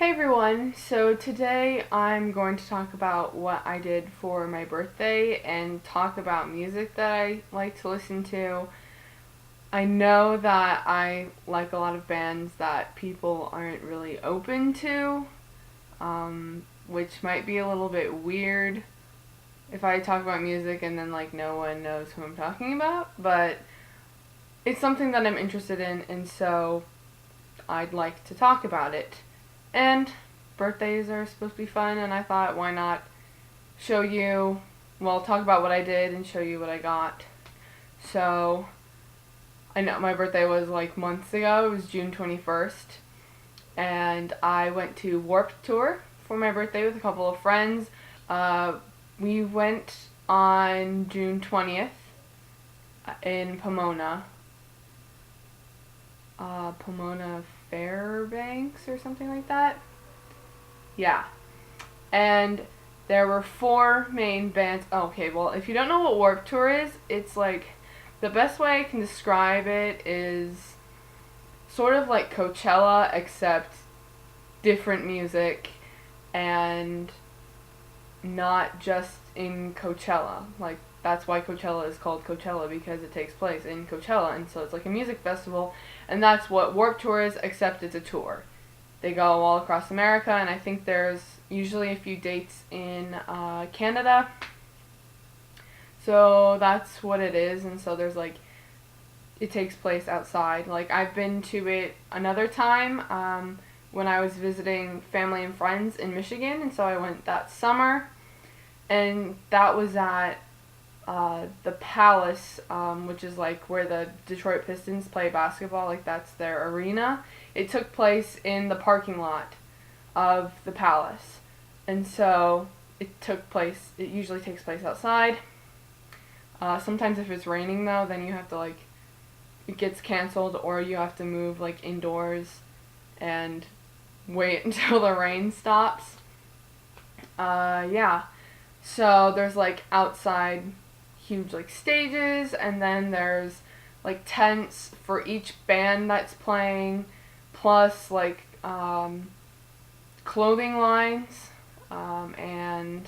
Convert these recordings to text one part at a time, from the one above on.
Hey everyone, so today I'm going to talk about what I did for my birthday and talk about music that I like to listen to. I know that I like a lot of bands that people aren't really open to, which might be a little bit weird if I talk about music and then no one knows who I'm talking about, but it's something that I'm interested in, and so I'd like to talk about it. And birthdays are supposed to be fun, and I thought, why not talk about what I did and show you what I got. So, I know my birthday was months ago. It was June 21st, and I went to Warped Tour for my birthday with a couple of friends. We went on June 20th in Pomona Fairbanks or something like that. Yeah. And there were four main bands. Oh, okay, well, if you don't know what Warped Tour is, it's the best way I can describe it is sort of like Coachella, except different music and not just in Coachella. That's why Coachella is called Coachella, because it takes place in Coachella, and so it's like a music festival, and that's what Warped Tour is, except it's a tour. They go all across America, and I think there's usually a few dates in Canada. So that's what it is, and so it takes place outside. I've been to it another time when I was visiting family and friends in Michigan, and so I went that summer, and that was at the Palace, which is where the Detroit Pistons play basketball. That's their arena. It took place in the parking lot of the Palace, and so it usually takes place outside. Sometimes if it's raining though, then you have to it gets canceled, or you have to move indoors and wait until the rain stops. Yeah. So there's outside huge stages, and then there's tents for each band that's playing, plus clothing lines, and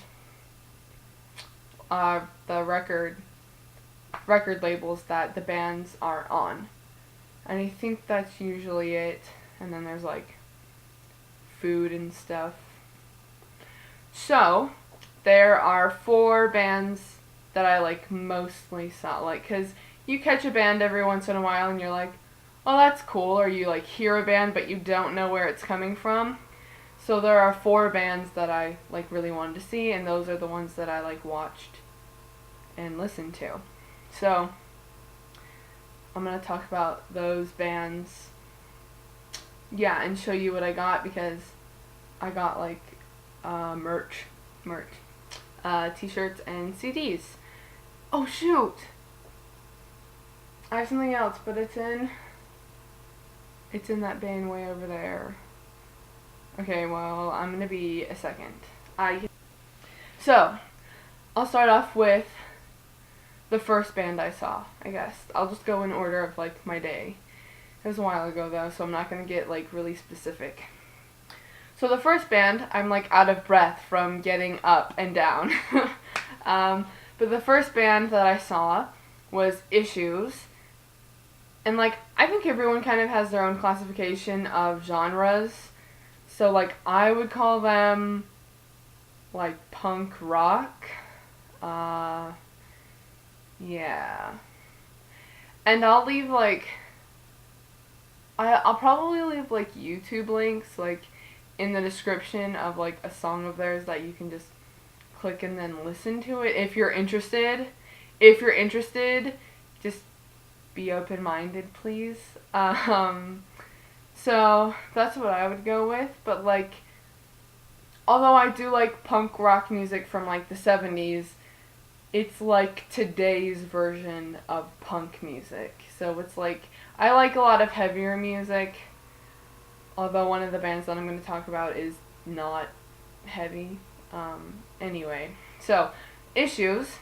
the record labels that the bands are on. And I think that's usually it. And then there's food and stuff. So there are four bands that I mostly saw, because you catch a band every once in a while and you're oh, that's cool, or you hear a band but you don't know where it's coming from. So there are four bands that I really wanted to see, and those are the ones that I watched and listened to. So I'm gonna talk about those bands, yeah, and show you what I got, because I got merch, t-shirts and CDs. Oh shoot! I have something else, but it's in that bin way over there. Okay, well, I'm gonna be a second. So, I'll start off with the first band I saw, I guess. I'll just go in order of my day. It was a while ago though, so I'm not gonna get really specific. So the first band, I'm out of breath from getting up and down. But the first band that I saw was Issues. And I think everyone kind of has their own classification of genres. So I would call them punk rock. Yeah. And I'll leave I'll probably leave YouTube links in the description of a song of theirs that you can just click and then listen to it if you're interested. If you're interested, just be open-minded, please. So that's what I would go with. But although I do punk rock music from the 70s, it's today's version of punk music. So it's I like a lot of heavier music, although one of the bands that I'm going to talk about is not heavy. Anyway, so Issues,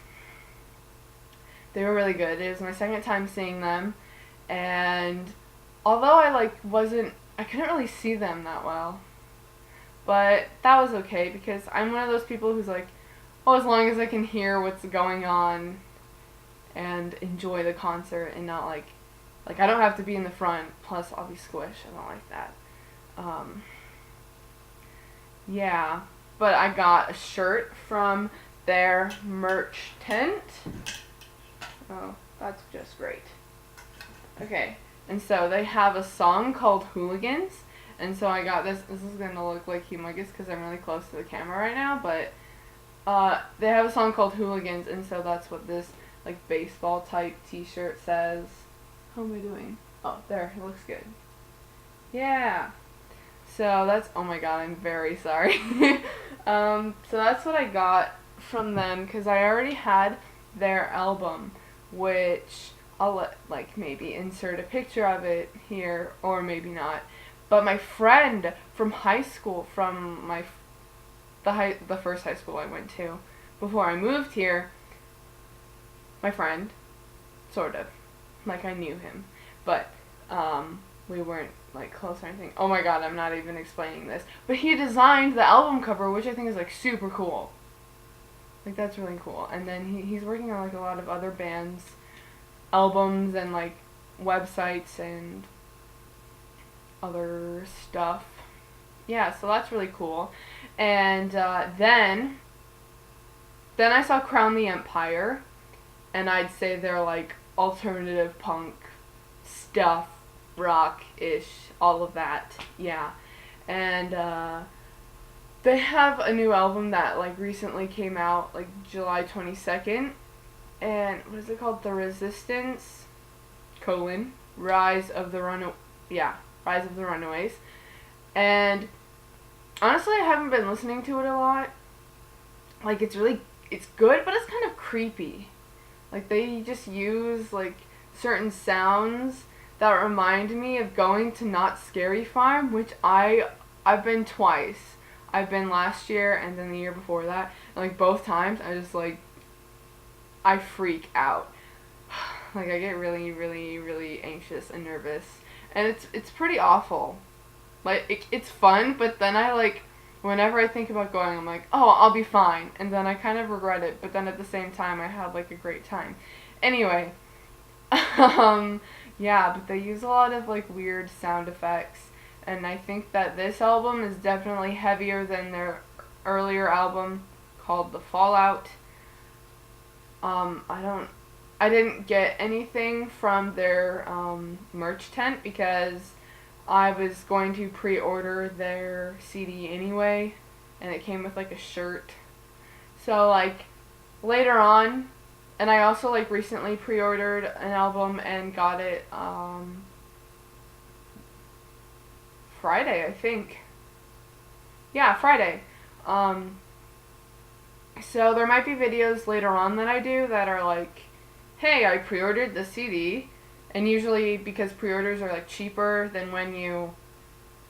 they were really good. It was my second time seeing them, and although I couldn't really see them that well. But that was okay because I'm one of those people who's like, oh, as long as I can hear what's going on and enjoy the concert and not like I don't have to be in the front, plus I'll be squished. I don't like that. Um, yeah, but I got a shirt from their merch tent. Oh, that's just great. Okay, and so they have a song called Hooligans, and so I got this. This is gonna look like humongous because I'm really close to the camera right now, but they have a song called Hooligans, and so that's what this like baseball type T-shirt says. How am I doing? Oh, there, it looks good. Yeah. So that's, oh my god, I'm very sorry. So that's what I got from them because I already had their album, which I'll like maybe insert a picture of it here or maybe not. But my friend from high school, from the first high school I went to before I moved here, my friend, sort of, like I knew him, but we weren't like close or anything. Oh my god, I'm not even explaining this. But he designed the album cover, which I think is like super cool. Like that's really cool. And then he's working on like a lot of other bands' albums and like websites and other stuff. Yeah, so that's really cool. And then I saw Crown the Empire, and I'd say they're like alternative punk stuff, rock-ish, all of that. Yeah. And they have a new album that like recently came out, like July 22nd. And what is it called? The Resistance, Rise of the Runaways. And honestly, I haven't been listening to it a lot. Like it's good, but it's kind of creepy. Like they just use like certain sounds that remind me of going to Not Scary Farm, which I've been twice. I've been last year and then the year before that. And like both times I just like I freak out. Like I get really, really, really anxious and nervous. And it's pretty awful. Like it's fun, but then I like whenever I think about going, I'm like, oh, I'll be fine. And then I kind of regret it, but then at the same time, I had, like, a great time. Anyway, yeah, but they use a lot of, like, weird sound effects. And I think that this album is definitely heavier than their earlier album called The Fallout. I didn't get anything from their, merch tent because I was going to pre-order their CD anyway, and it came with like a shirt. So like later on, and I also like recently pre-ordered an album and got it Friday, I think. Yeah, Friday. So there might be videos later on that I do that are like, hey, I pre-ordered the CD. And usually, because pre-orders are, like, cheaper than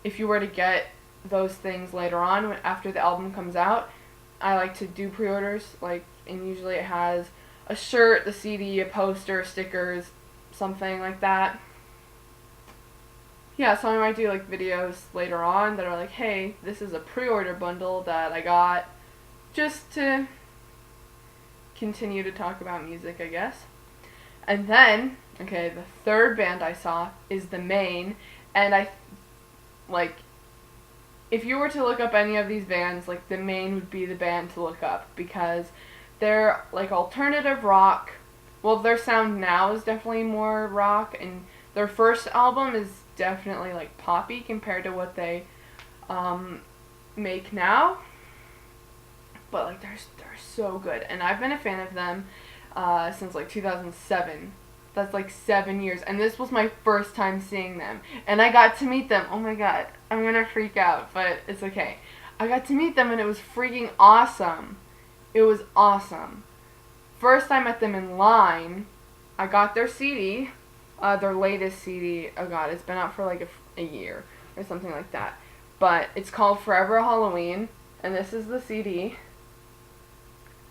if you were to get those things later on, after the album comes out, I like to do pre-orders, like, and usually it has a shirt, the CD, a poster, stickers, something like that. Yeah, so I might do, like, videos later on that are like, hey, this is a pre-order bundle that I got, just to continue to talk about music, I guess. And then, okay, the third band I saw is the Maine, and if you were to look up any of these bands, like, the Maine would be the band to look up, because they're, like, alternative rock. Well, their sound now is definitely more rock, and their first album is definitely, like, poppy compared to what they, make now. But, like, they're so good, and I've been a fan of them since like 2007. That's like 7 years, and this was my first time seeing them, and I got to meet them. Oh my god, I'm gonna freak out, but it's okay. I got to meet them, and it was freaking awesome. It was awesome. First I met them in line. I got their CD, their latest CD. Oh god, it's been out for like a year or something like that, but it's called Forever Halloween, and this is the CD.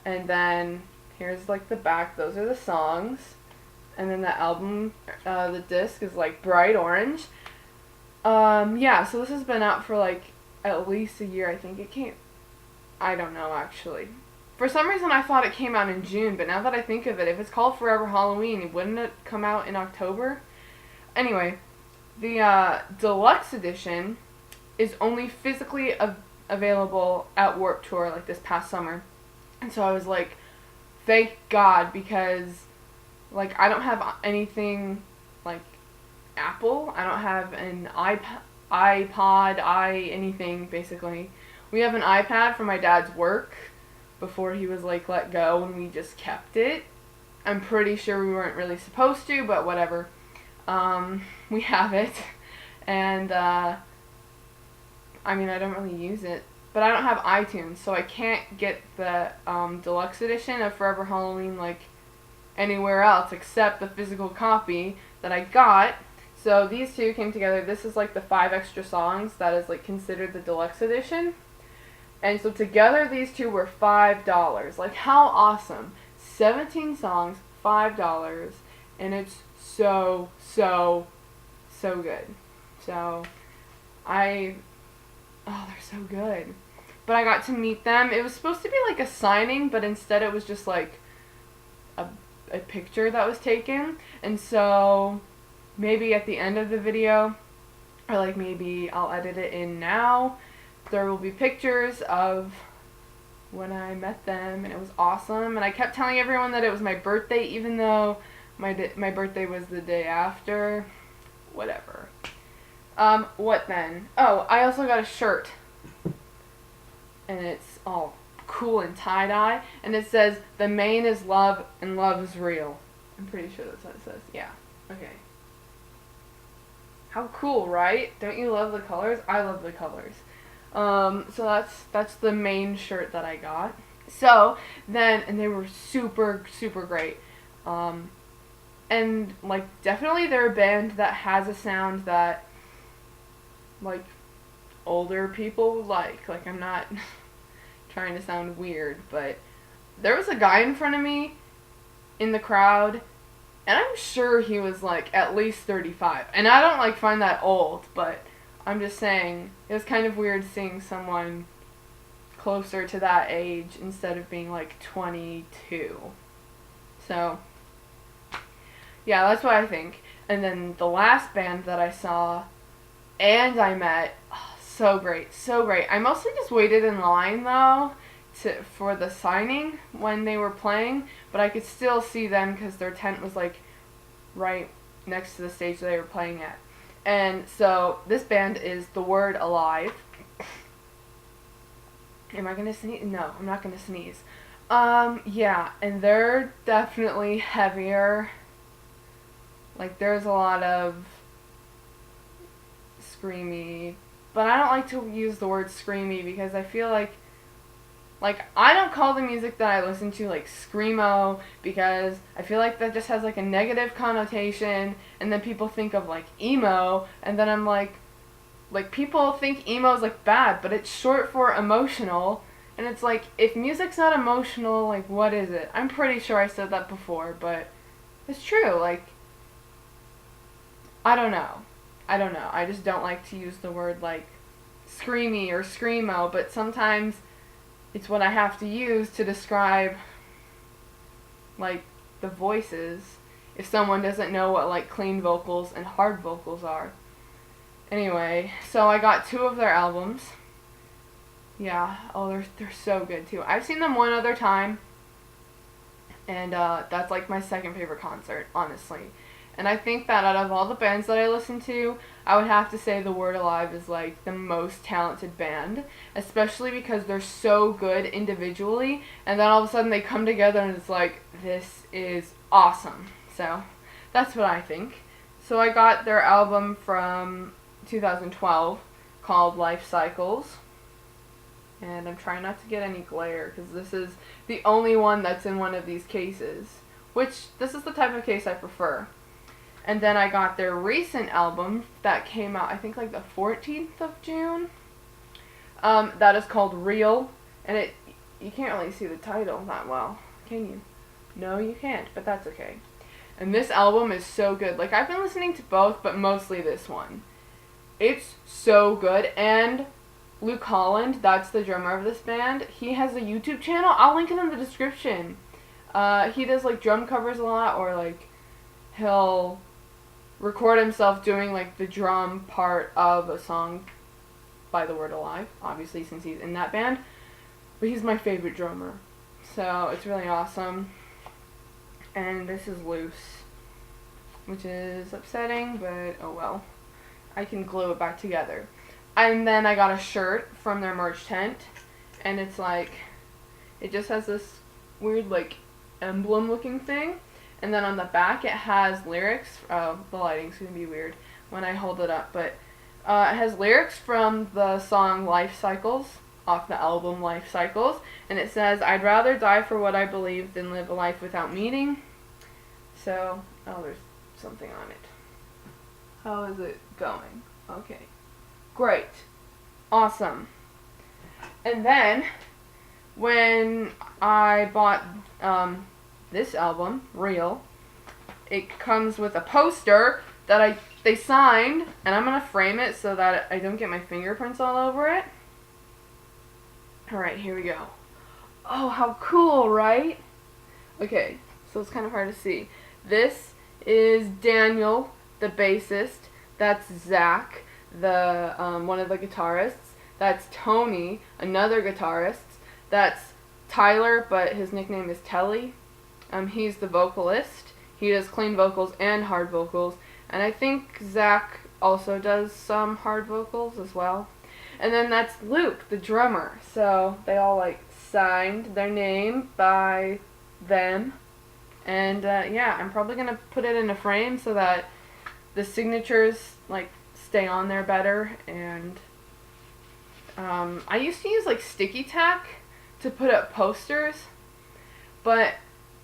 And then here's like the back, those are the songs. And then the album, the disc is like bright orange. Yeah, so this has been out for like at least a year. I think it came, I don't know actually. For some reason I thought it came out in June, but now that I think of it, if it's called Forever Halloween, wouldn't it come out in October? Anyway, the deluxe edition is only physically available at Warped Tour like this past summer. And so I was like, thank God, because like I don't have anything like Apple. I don't have an anything basically. We have an iPad from my dad's work before he was like let go, and we just kept it. I'm pretty sure we weren't really supposed to, but whatever. We have it, and I mean, I don't really use it, but I don't have iTunes, so I can't get the deluxe edition of Forever Halloween like anywhere else except the physical copy that I got. So these two came together. This is like the 5 extra songs that is like considered the deluxe edition. And so together these two were $5. Like, how awesome. 17 songs, $5, and it's so good. So they're so good. But I got to meet them. It was supposed to be like a signing, but instead it was just like a picture that was taken. And so maybe at the end of the video, or like maybe I'll edit it in now, there will be pictures of when I met them, and it was awesome. And I kept telling everyone that it was my birthday, even though my birthday was the day after. Whatever. What then? Oh, I also got a shirt, and it's all cool and tie-dye, and it says, "The Maine is love, and love is real." I'm pretty sure that's what it says. Yeah. Okay. How cool, right? Don't you love the colors? I love the colors. So that's the main shirt that I got. So then, and they were super great. And like definitely they're a band that has a sound that like older people like. Like, I'm not trying to sound weird, but there was a guy in front of me in the crowd, and I'm sure he was like at least 35. And I don't like find that old, but I'm just saying, it was kind of weird seeing someone closer to that age instead of being like 22. So, yeah, that's what I think. And then the last band that I saw and I met, oh, so great. I mostly just waited in line though for the signing when they were playing, but I could still see them because their tent was like right next to the stage they were playing at. And so this band is The Word Alive. Am I gonna sneeze? No, I'm not gonna sneeze. Yeah, and they're definitely heavier. Like, there's a lot of screamy, but I don't like to use the word screamy because I feel like I don't call the music that I listen to like screamo, because I feel like that just has like a negative connotation, and then people think of like emo, and then I'm like people think emo is like bad, but it's short for emotional, and it's like, if music's not emotional, like what is it? I'm pretty sure I said that before, but it's true. Like, I don't know. I just don't like to use the word like screamy or screamo, but sometimes it's what I have to use to describe, like, the voices, if someone doesn't know what, like, clean vocals and hard vocals are. Anyway, so I got 2 of their albums. Yeah, oh, they're so good, too. I've seen them one other time, and that's, like, my second favorite concert, honestly. And I think that out of all the bands that I listen to, I would have to say The Word Alive is like the most talented band, especially because they're so good individually, and then all of a sudden they come together and it's like, this is awesome. So that's what I think. So I got their album from 2012 called Life Cycles, and I'm trying not to get any glare because this is the only one that's in one of these cases, which this is the type of case I prefer. And then I got their recent album that came out, I think, like the 14th of June. That is called Real. And you can't really see the title that well, can you? No, you can't, but that's okay. And this album is so good. Like, I've been listening to both, but mostly this one. It's so good, and Luke Holland, that's the drummer of this band. He has a YouTube channel. I'll link it in the description. He does like drum covers a lot, or like he'll record himself doing like the drum part of a song by The Word Alive, obviously since he's in that band. But he's my favorite drummer. So it's really awesome. And this is loose, which is upsetting, but oh well. I can glue it back together. And then I got a shirt from their merch tent, and it's like, it just has this weird like emblem looking thing, and then on the back it has lyrics. Oh, the lighting's gonna be weird when I hold it up, but it has lyrics from the song Life Cycles off the album Life Cycles, and it says, "I'd rather die for what I believe than live a life without meaning." So, oh, there's something on it. How is it going? Okay. Great. Awesome. And then, when I bought this album, Real, it comes with a poster that they signed, and I'm going to frame it so that I don't get my fingerprints all over it. Alright, here we go. Oh, how cool, right? Okay, so it's kind of hard to see. This is Daniel, the bassist. That's Zach, the one of the guitarists. That's Tony, another guitarist. That's Tyler, but his nickname is Telly. He's the vocalist. He does clean vocals and hard vocals. And I think Zach also does some hard vocals as well. And then that's Luke, the drummer. So they all like signed their name by them. And yeah, I'm probably going to put it in a frame so that the signatures like stay on there better. And I used to use like sticky tack to put up posters, but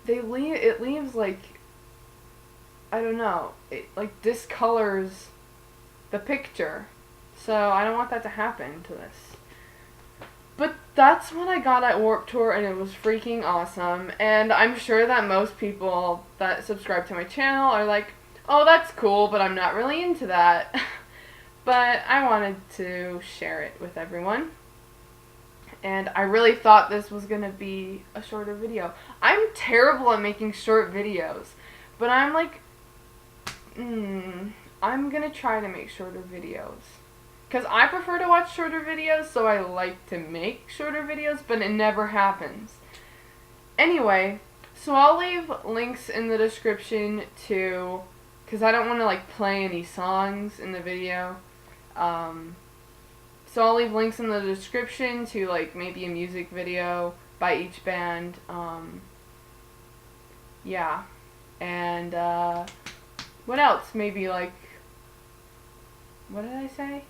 it leaves like, I don't know, it like discolors the picture. So I don't want that to happen to this. But that's what I got at Warped Tour, and it was freaking awesome. And I'm sure that most people that subscribe to my channel are like, oh, that's cool, but I'm not really into that. But I wanted to share it with everyone. And I really thought this was going to be a shorter video. I'm terrible at making short videos. But I'm like, I'm going to try to make shorter videos. Because I prefer to watch shorter videos, so I like to make shorter videos, but it never happens. Anyway, so I'll leave links in the description to, because I don't want to like play any songs in the video. So I'll leave links in the description to like maybe a music video by each band. Yeah. And what else? Maybe like, what did I say?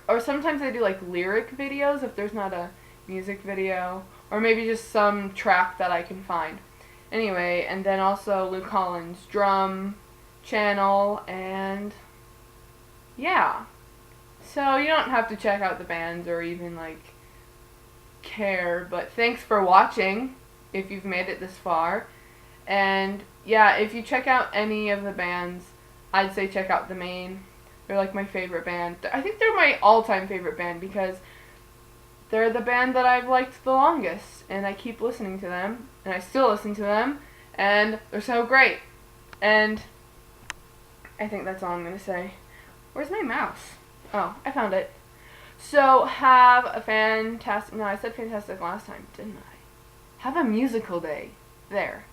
Or sometimes I do like lyric videos if there's not a music video. Or maybe just some track that I can find. Anyway, and then also Luke Holland's drum channel, and yeah. So you don't have to check out the bands or even like care, but thanks for watching if you've made it this far. And yeah, if you check out any of the bands, I'd say check out the Maine. They're like my favorite band. I think they're my all-time favorite band because they're the band that I've liked the longest, and I keep listening to them, and I still listen to them, and they're so great. And I think that's all I'm going to say. Where's my mouse? Oh, I found it. So have a fantastic, no, I said fantastic last time, didn't I? Have a musical day. There.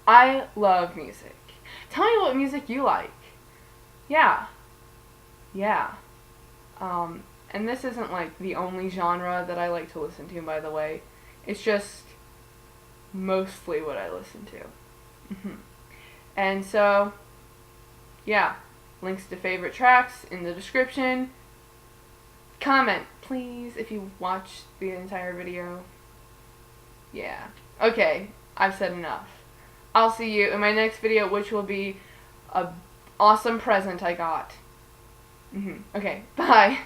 I love music. Tell me what music you like. Yeah. Yeah. And this isn't like the only genre that I like to listen to, by the way. It's just mostly what I listen to. And so, yeah, links to favorite tracks in the description. Comment, please, if you watched the entire video. Yeah. Okay, I've said enough. I'll see you in my next video, which will be an awesome present I got. Okay, bye.